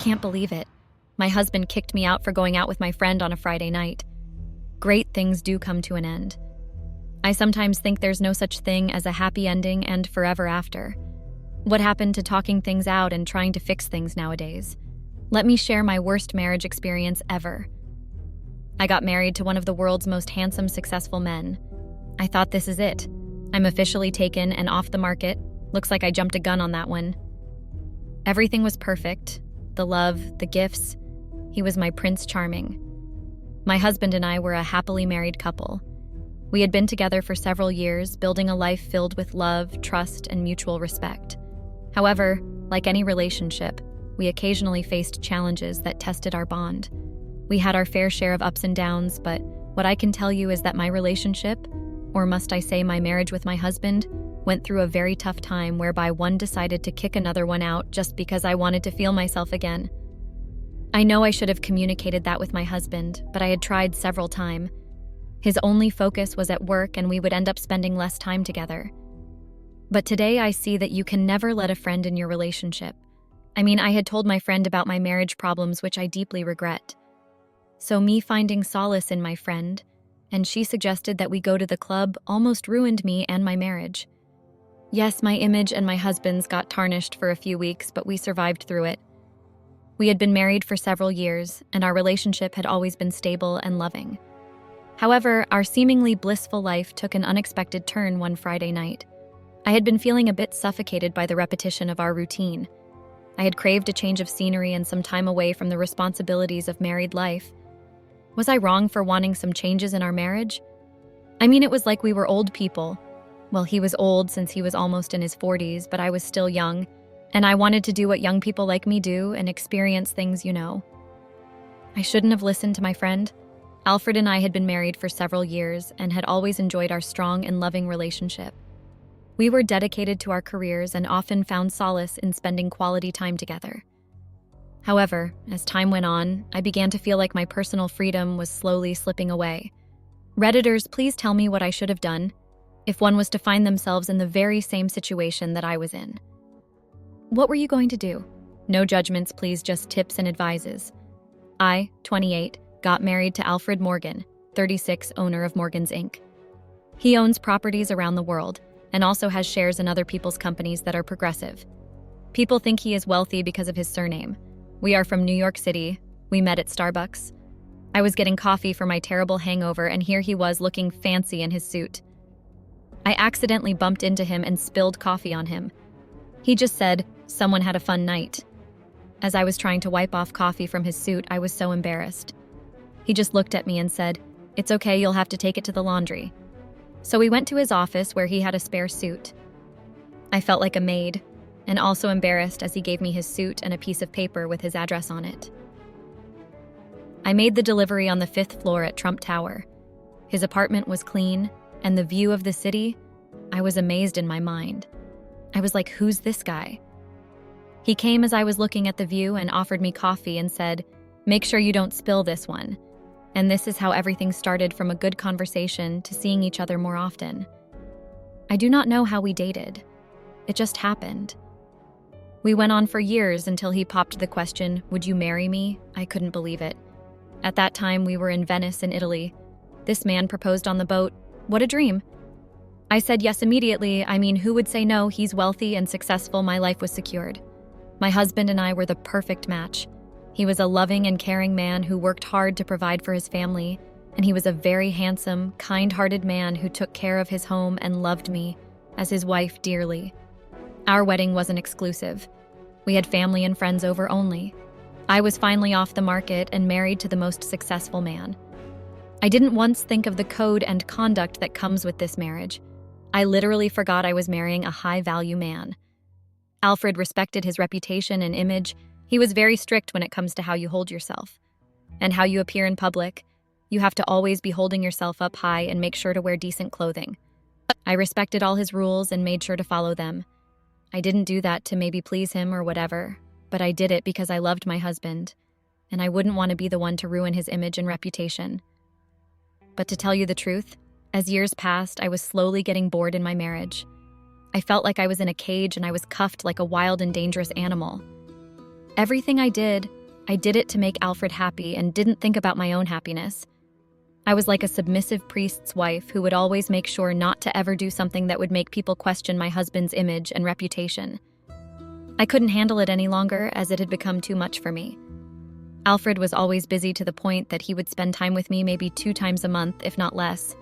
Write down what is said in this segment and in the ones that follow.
can't believe it. My husband kicked me out for going out with my friend on a Friday night. Great things do come to an end. I sometimes think there's no such thing as a happy ending and forever after. What happened to talking things out and trying to fix things nowadays? Let me share my worst marriage experience ever. I got married to one of the world's most handsome, successful men. I thought, this is it. I'm officially taken and off the market. Looks like I jumped a gun on that one. Everything was perfect. The love, the gifts. He was my Prince Charming. My husband and I were a happily married couple. We had been together for several years, building a life filled with love, trust, and mutual respect. However, like any relationship, we occasionally faced challenges that tested our bond. We had our fair share of ups and downs, but what I can tell you is that my relationship, or must I say my marriage with my husband, went through a very tough time whereby one decided to kick another one out just because I wanted to feel myself again. I know I should have communicated that with my husband, but I had tried several times. His only focus was at work and we would end up spending less time together. But today I see that you can never let a friend in your relationship. I had told my friend about my marriage problems, which I deeply regret. So me finding solace in my friend, and she suggested that we go to the club, almost ruined me and my marriage. Yes, my image and my husband's got tarnished for a few weeks, but we survived through it. We had been married for several years, and our relationship had always been stable and loving. However, our seemingly blissful life took an unexpected turn one Friday night. I had been feeling a bit suffocated by the repetition of our routine. I had craved a change of scenery and some time away from the responsibilities of married life. Was I wrong for wanting some changes in our marriage? It was like we were old people. Well, he was old since he was almost in his 40s, but I was still young, and I wanted to do what young people like me do and experience things, I shouldn't have listened to my friend. Alfred and I had been married for several years and had always enjoyed our strong and loving relationship. We were dedicated to our careers and often found solace in spending quality time together. However, as time went on, I began to feel like my personal freedom was slowly slipping away. Redditors, please tell me what I should have done if one was to find themselves in the very same situation that I was in. What were you going to do? No judgments, please, just tips and advices. I, 28, got married to Alfred Morgan, 36, owner of Morgan's Inc. He owns properties around the world and also has shares in other people's companies that are progressive. People think he is wealthy because of his surname. We are from New York City. We met at Starbucks. I was getting coffee for my terrible hangover, and here he was looking fancy in his suit. I accidentally bumped into him and spilled coffee on him. He just said, "Someone had a fun night." As I was trying to wipe off coffee from his suit, I was so embarrassed. He just looked at me and said, "It's okay, you'll have to take it to the laundry." So we went to his office where he had a spare suit. I felt like a maid, and also embarrassed as he gave me his suit and a piece of paper with his address on it. I made the delivery on the 5th floor at Trump Tower. His apartment was clean, and the view of the city, I was amazed in my mind. I was like, who's this guy? He came as I was looking at the view and offered me coffee and said, "Make sure you don't spill this one." And this is how everything started, from a good conversation to seeing each other more often. I do not know how we dated. It just happened. We went on for years until he popped the question, "Would you marry me?" I couldn't believe it. At that time, we were in Venice in Italy. This man proposed on the boat. What a dream. I said yes immediately. Who would say no? He's wealthy and successful. My life was secured. My husband and I were the perfect match. He was a loving and caring man who worked hard to provide for his family, and he was a very handsome, kind-hearted man who took care of his home and loved me as his wife dearly. Our wedding wasn't exclusive. We had family and friends over only. I was finally off the market and married to the most successful man. I didn't once think of the code and conduct that comes with this marriage. I literally forgot I was marrying a high-value man. Alfred respected his reputation and image. He was very strict when it comes to how you hold yourself and how you appear in public. You have to always be holding yourself up high and make sure to wear decent clothing. I respected all his rules and made sure to follow them. I didn't do that to maybe please him or whatever, but I did it because I loved my husband, and I wouldn't want to be the one to ruin his image and reputation. But to tell you the truth, as years passed, I was slowly getting bored in my marriage. I felt like I was in a cage and I was cuffed like a wild and dangerous animal. Everything I did it to make Alfred happy and didn't think about my own happiness. I was like a submissive priest's wife who would always make sure not to ever do something that would make people question my husband's image and reputation. I couldn't handle it any longer as it had become too much for me. Alfred was always busy to the point that he would spend time with me maybe 2 times a month, if not less.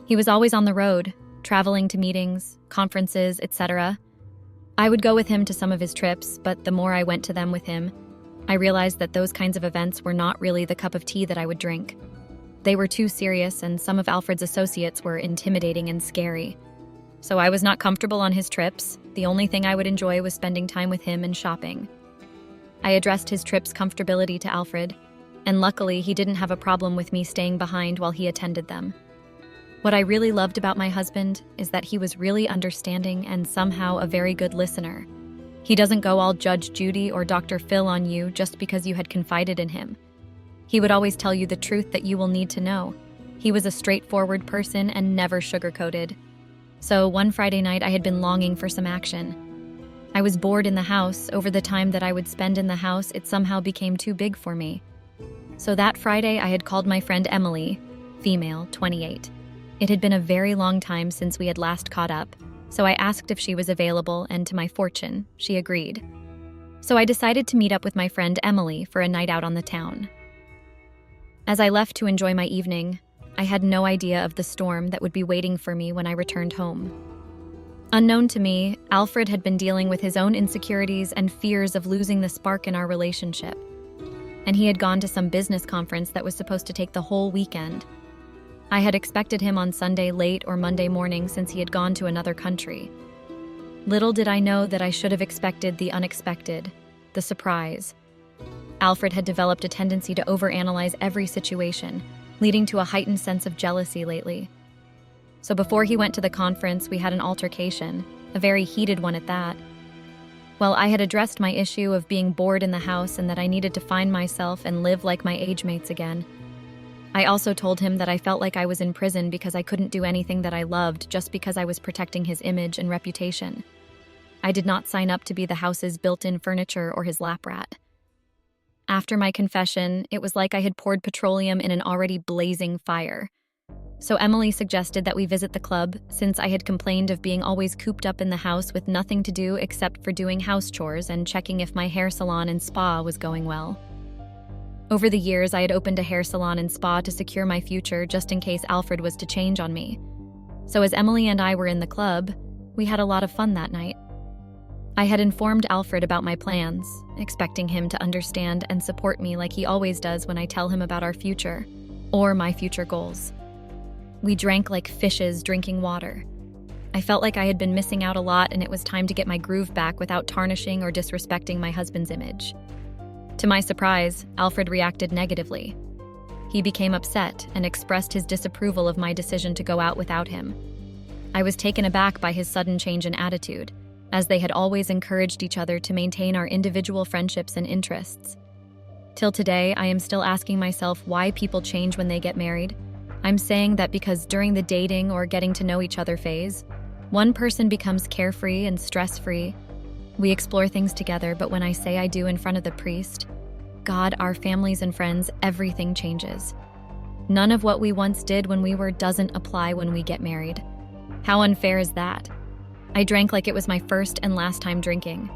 He was always on the road, traveling to meetings, conferences, etc. I would go with him to some of his trips, but the more I went to them with him, I realized that those kinds of events were not really the cup of tea that I would drink. They were too serious, and some of Alfred's associates were intimidating and scary. So I was not comfortable on his trips. The only thing I would enjoy was spending time with him and shopping. I addressed his trip's comfortability to Alfred, and luckily he didn't have a problem with me staying behind while he attended them. What I really loved about my husband is that he was really understanding and somehow a very good listener. He doesn't go all Judge Judy or Dr. Phil on you just because you had confided in him. He would always tell you the truth that you will need to know. He was a straightforward person and never sugarcoated. So one Friday night, I had been longing for some action. I was bored in the house. Over the time that I would spend in the house, it somehow became too big for me. So that Friday, I had called my friend Emily, female, 28. It had been a very long time since we had last caught up, so I asked if she was available, and to my fortune, she agreed. So I decided to meet up with my friend Emily for a night out on the town. As I left to enjoy my evening, I had no idea of the storm that would be waiting for me when I returned home. Unknown to me, Alfred had been dealing with his own insecurities and fears of losing the spark in our relationship. And he had gone to some business conference that was supposed to take the whole weekend. I had expected him on Sunday late or Monday morning since he had gone to another country. Little did I know that I should have expected the unexpected, the surprise. Alfred had developed a tendency to overanalyze every situation, leading to a heightened sense of jealousy lately. So before he went to the conference, we had an altercation, a very heated one at that. Well, I had addressed my issue of being bored in the house and that I needed to find myself and live like my age mates again. I also told him that I felt like I was in prison because I couldn't do anything that I loved just because I was protecting his image and reputation. I did not sign up to be the house's built-in furniture or his lap rat. After my confession, it was like I had poured petroleum in an already blazing fire. So Emily suggested that we visit the club, since I had complained of being always cooped up in the house with nothing to do except for doing house chores and checking if my hair salon and spa was going well. Over the years, I had opened a hair salon and spa to secure my future just in case Alfred was to change on me. So as Emily and I were in the club, we had a lot of fun that night. I had informed Alfred about my plans, expecting him to understand and support me like he always does when I tell him about our future, or my future goals. We drank like fishes drinking water. I felt like I had been missing out a lot and it was time to get my groove back without tarnishing or disrespecting my husband's image. To my surprise, Alfred reacted negatively. He became upset and expressed his disapproval of my decision to go out without him. I was taken aback by his sudden change in attitude, as they had always encouraged each other to maintain our individual friendships and interests. Till today, I am still asking myself why people change when they get married. I'm saying that because during the dating or getting to know each other phase, one person becomes carefree and stress-free. We explore things together, but when I say I do in front of the priest, God, our families and friends, everything changes. None of what we once did when we were doesn't apply when we get married. How unfair is that? I drank like it was my first and last time drinking.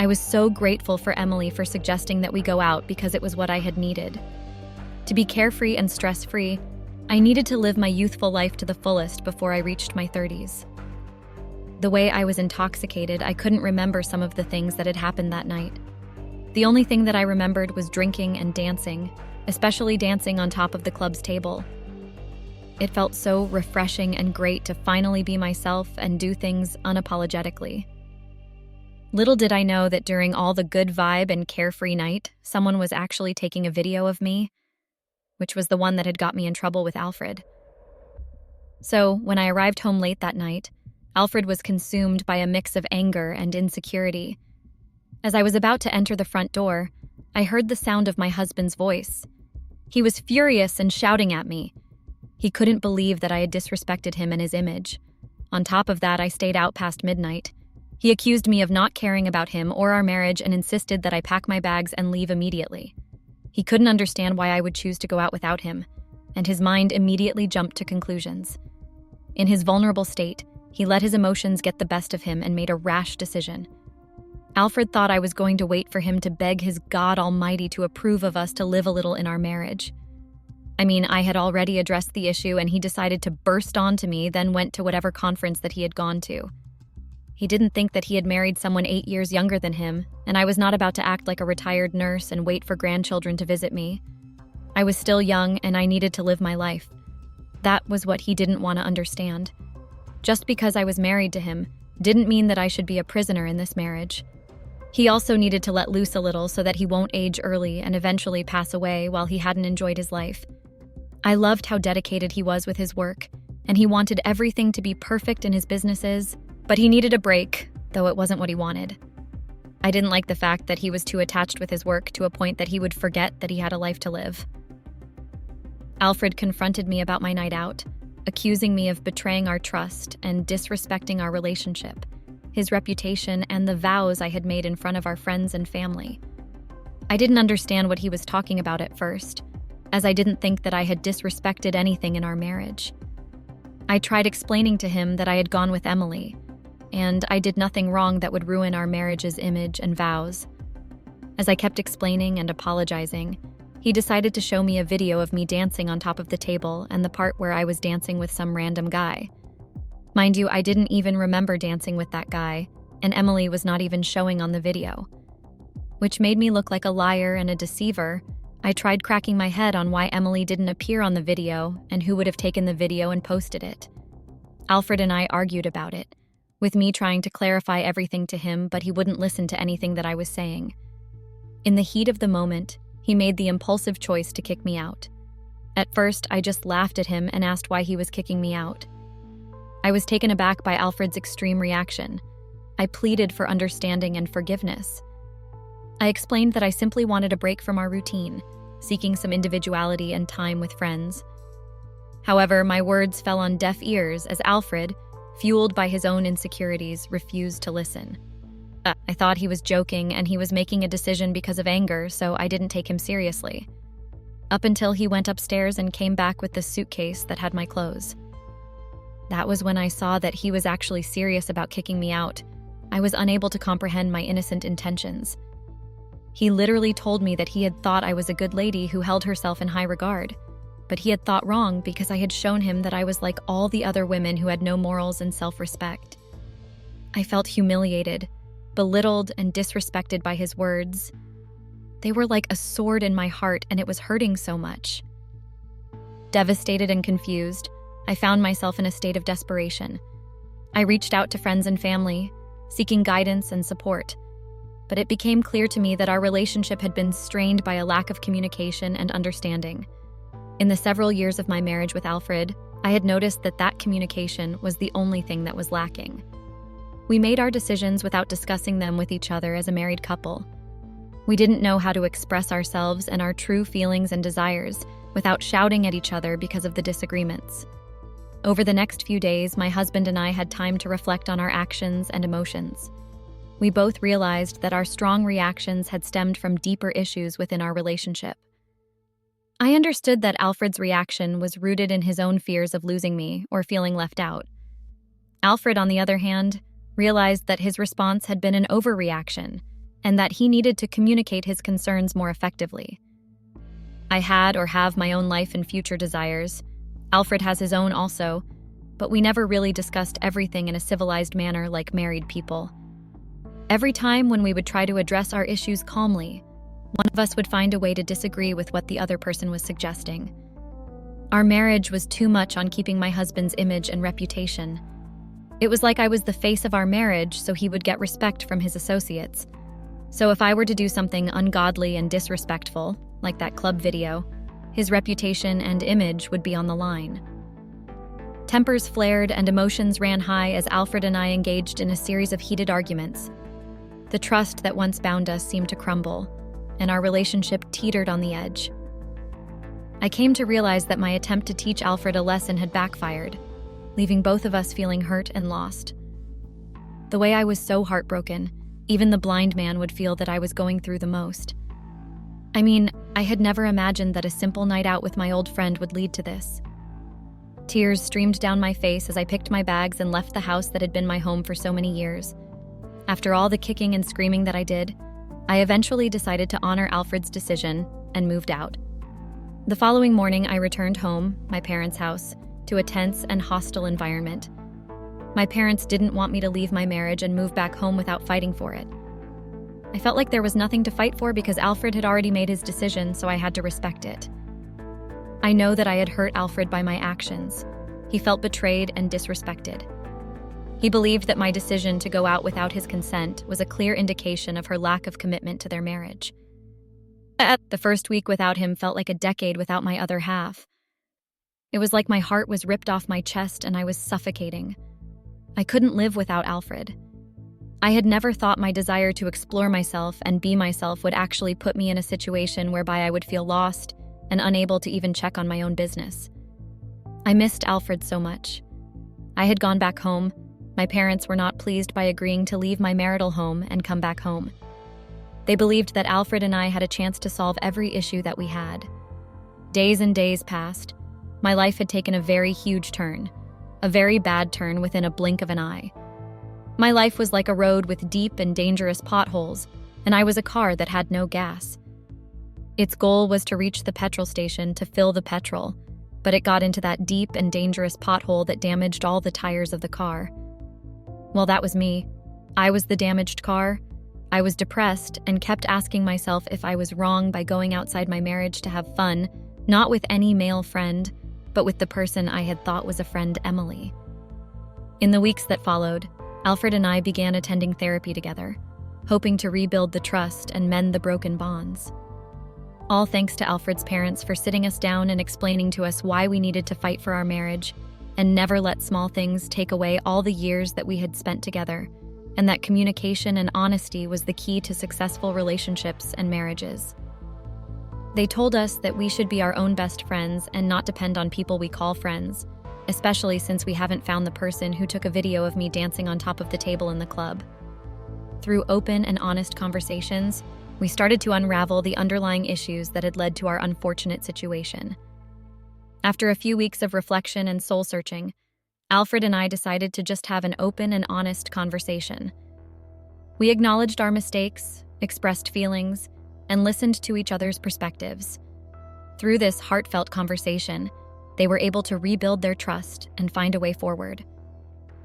I was so grateful for Emily for suggesting that we go out because it was what I had needed. To be carefree and stress-free, I needed to live my youthful life to the fullest before I reached my 30s. The way I was intoxicated, I couldn't remember some of the things that had happened that night. The only thing that I remembered was drinking and dancing, especially dancing on top of the club's table. It felt so refreshing and great to finally be myself and do things unapologetically. Little did I know that during all the good vibe and carefree night, someone was actually taking a video of me, which was the one that had got me in trouble with Alfred. So, when I arrived home late that night, Alfred was consumed by a mix of anger and insecurity. As I was about to enter the front door, I heard the sound of my husband's voice. He was furious and shouting at me. He couldn't believe that I had disrespected him and his image. On top of that, I stayed out past midnight. He accused me of not caring about him or our marriage and insisted that I pack my bags and leave immediately. He couldn't understand why I would choose to go out without him, and his mind immediately jumped to conclusions. In his vulnerable state, he let his emotions get the best of him and made a rash decision. Alfred thought I was going to wait for him to beg his God Almighty to approve of us to live a little in our marriage. I mean, I had already addressed the issue and he decided to burst onto me, then went to whatever conference that he had gone to. He didn't think that he had married someone 8 years younger than him, and I was not about to act like a retired nurse and wait for grandchildren to visit me. I was still young and I needed to live my life. That was what he didn't want to understand. Just because I was married to him didn't mean that I should be a prisoner in this marriage. He also needed to let loose a little so that he won't age early and eventually pass away while he hadn't enjoyed his life. I loved how dedicated he was with his work, and he wanted everything to be perfect in his businesses, but he needed a break, though it wasn't what he wanted. I didn't like the fact that he was too attached with his work to a point that he would forget that he had a life to live. Alfred confronted me about my night out, accusing me of betraying our trust and disrespecting our relationship, his reputation, and the vows I had made in front of our friends and family. I didn't understand what he was talking about at first, as I didn't think that I had disrespected anything in our marriage. I tried explaining to him that I had gone with Emily, and I did nothing wrong that would ruin our marriage's image and vows. As I kept explaining and apologizing, he decided to show me a video of me dancing on top of the table and the part where I was dancing with some random guy. Mind you, I didn't even remember dancing with that guy, and Emily was not even showing on the video. Which made me look like a liar and a deceiver. I tried cracking my head on why Emily didn't appear on the video and who would have taken the video and posted it. Alfred and I argued about it, with me trying to clarify everything to him, but he wouldn't listen to anything that I was saying. In the heat of the moment, he made the impulsive choice to kick me out. At first, I just laughed at him and asked why he was kicking me out. I was taken aback by Alfred's extreme reaction. I pleaded for understanding and forgiveness. I explained that I simply wanted a break from our routine, seeking some individuality and time with friends. However, my words fell on deaf ears as Alfred, fueled by his own insecurities, refused to listen. I thought he was joking and he was making a decision because of anger, so I didn't take him seriously. Up until he went upstairs and came back with the suitcase that had my clothes. That was when I saw that he was actually serious about kicking me out. I was unable to comprehend my innocent intentions. He literally told me that he had thought I was a good lady who held herself in high regard, but he had thought wrong because I had shown him that I was like all the other women who had no morals and self-respect. I felt humiliated, belittled, and disrespected by his words. They were like a sword in my heart, and it was hurting so much. Devastated and confused, I found myself in a state of desperation. I reached out to friends and family, seeking guidance and support, but it became clear to me that our relationship had been strained by a lack of communication and understanding. In the several years of my marriage with Alfred, I had noticed that communication was the only thing that was lacking. We made our decisions without discussing them with each other as a married couple. We didn't know how to express ourselves and our true feelings and desires without shouting at each other because of the disagreements. Over the next few days, my husband and I had time to reflect on our actions and emotions. We both realized that our strong reactions had stemmed from deeper issues within our relationship. I understood that Alfred's reaction was rooted in his own fears of losing me or feeling left out. Alfred, on the other hand, realized that his response had been an overreaction and that he needed to communicate his concerns more effectively. I had or have my own life and future desires. Alfred has his own also, but we never really discussed everything in a civilized manner like married people. Every time when we would try to address our issues calmly, one of us would find a way to disagree with what the other person was suggesting. Our marriage was too much on keeping my husband's image and reputation. It was like I was the face of our marriage, so he would get respect from his associates. So if I were to do something ungodly and disrespectful, like that club video, his reputation and image would be on the line. Tempers flared and emotions ran high as Alfred and I engaged in a series of heated arguments. The trust that once bound us seemed to crumble, and our relationship teetered on the edge. I came to realize that my attempt to teach Alfred a lesson had backfired, leaving both of us feeling hurt and lost. The way I was so heartbroken, even the blind man would feel that I was going through the most. I mean, I had never imagined that a simple night out with my old friend would lead to this. Tears streamed down my face as I picked my bags and left the house that had been my home for so many years. After all the kicking and screaming that I did, I eventually decided to honor Alfred's decision and moved out. The following morning, I returned home, my parents' house, to a tense and hostile environment. My parents didn't want me to leave my marriage and move back home without fighting for it. I felt like there was nothing to fight for because Alfred had already made his decision, so I had to respect it. I know that I had hurt Alfred by my actions. He felt betrayed and disrespected. He believed that my decision to go out without his consent was a clear indication of her lack of commitment to their marriage. The first week without him felt like a decade without my other half. It was like my heart was ripped off my chest and I was suffocating. I couldn't live without Alfred. I had never thought my desire to explore myself and be myself would actually put me in a situation whereby I would feel lost and unable to even check on my own business. I missed Alfred so much. I had gone back home. My parents were not pleased by agreeing to leave my marital home and come back home. They believed that Alfred and I had a chance to solve every issue that we had. Days and days passed. My life had taken a very huge turn, a very bad turn within a blink of an eye. My life was like a road with deep and dangerous potholes, and I was a car that had no gas. Its goal was to reach the petrol station to fill the petrol, but it got into that deep and dangerous pothole that damaged all the tires of the car. Well, that was me. I was the damaged car. I was depressed and kept asking myself if I was wrong by going outside my marriage to have fun, not with any male friend, but with the person I had thought was a friend, Emily. In the weeks that followed, Alfred and I began attending therapy together, hoping to rebuild the trust and mend the broken bonds. All thanks to Alfred's parents for sitting us down and explaining to us why we needed to fight for our marriage and never let small things take away all the years that we had spent together, and that communication and honesty was the key to successful relationships and marriages. They told us that we should be our own best friends and not depend on people we call friends, especially since we haven't found the person who took a video of me dancing on top of the table in the club. Through open and honest conversations, we started to unravel the underlying issues that had led to our unfortunate situation. After a few weeks of reflection and soul-searching, Alfred and I decided to just have an open and honest conversation. We acknowledged our mistakes, expressed feelings, and listened to each other's perspectives. Through this heartfelt conversation, they were able to rebuild their trust and find a way forward.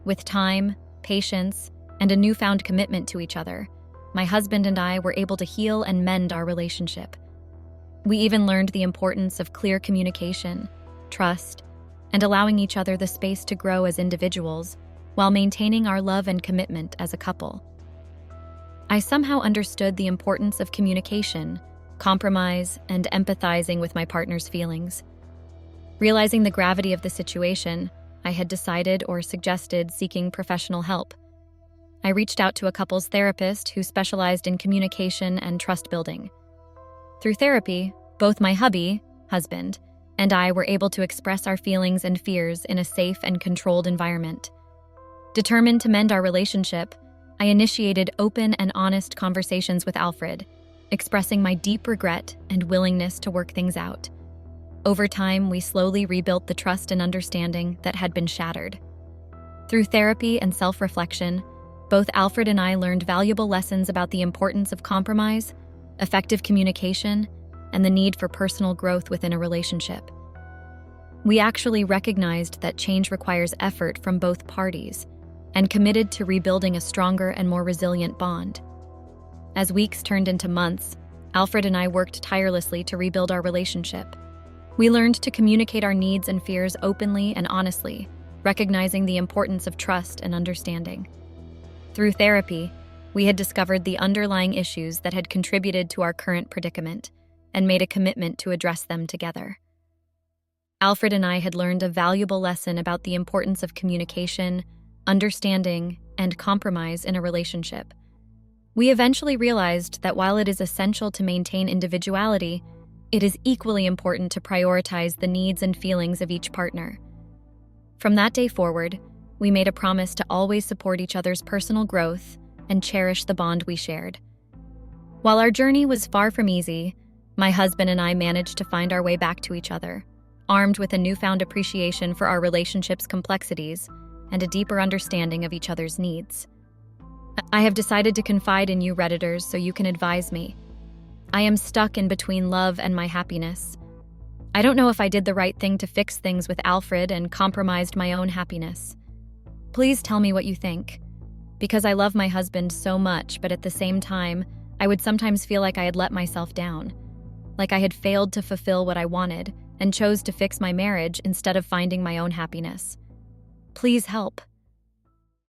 With time, patience, and a newfound commitment to each other, my husband and I were able to heal and mend our relationship. We even learned the importance of clear communication, trust, and allowing each other the space to grow as individuals while maintaining our love and commitment as a couple. I somehow understood the importance of communication, compromise, and empathizing with my partner's feelings. Realizing the gravity of the situation, I had decided or suggested seeking professional help. I reached out to a couples therapist who specialized in communication and trust building. Through therapy, both my husband, and I were able to express our feelings and fears in a safe and controlled environment. Determined to mend our relationship, I initiated open and honest conversations with Alfred, expressing my deep regret and willingness to work things out. Over time, we slowly rebuilt the trust and understanding that had been shattered. Through therapy and self-reflection, both Alfred and I learned valuable lessons about the importance of compromise, effective communication, and the need for personal growth within a relationship. We actually recognized that change requires effort from both parties and committed to rebuilding a stronger and more resilient bond. As weeks turned into months, Alfred and I worked tirelessly to rebuild our relationship. We learned to communicate our needs and fears openly and honestly, recognizing the importance of trust and understanding. Through therapy, we had discovered the underlying issues that had contributed to our current predicament and made a commitment to address them together. Alfred and I had learned a valuable lesson about the importance of communication, understanding, and compromise in a relationship. We eventually realized that while it is essential to maintain individuality, it is equally important to prioritize the needs and feelings of each partner. From that day forward, We made a promise to always support each other's personal growth and cherish the bond we shared. While our journey was far from easy, my husband and I managed to find our way back to each other, armed with a newfound appreciation for our relationship's complexities and a deeper understanding of each other's needs. I have decided to confide in you Redditors so you can advise me. I am stuck in between love and my happiness. I don't know if I did the right thing to fix things with Alfred and compromised my own happiness. Please tell me what you think. Because I love my husband so much, but at the same time, I would sometimes feel like I had let myself down. Like I had failed to fulfill what I wanted and chose to fix my marriage instead of finding my own happiness. Please help.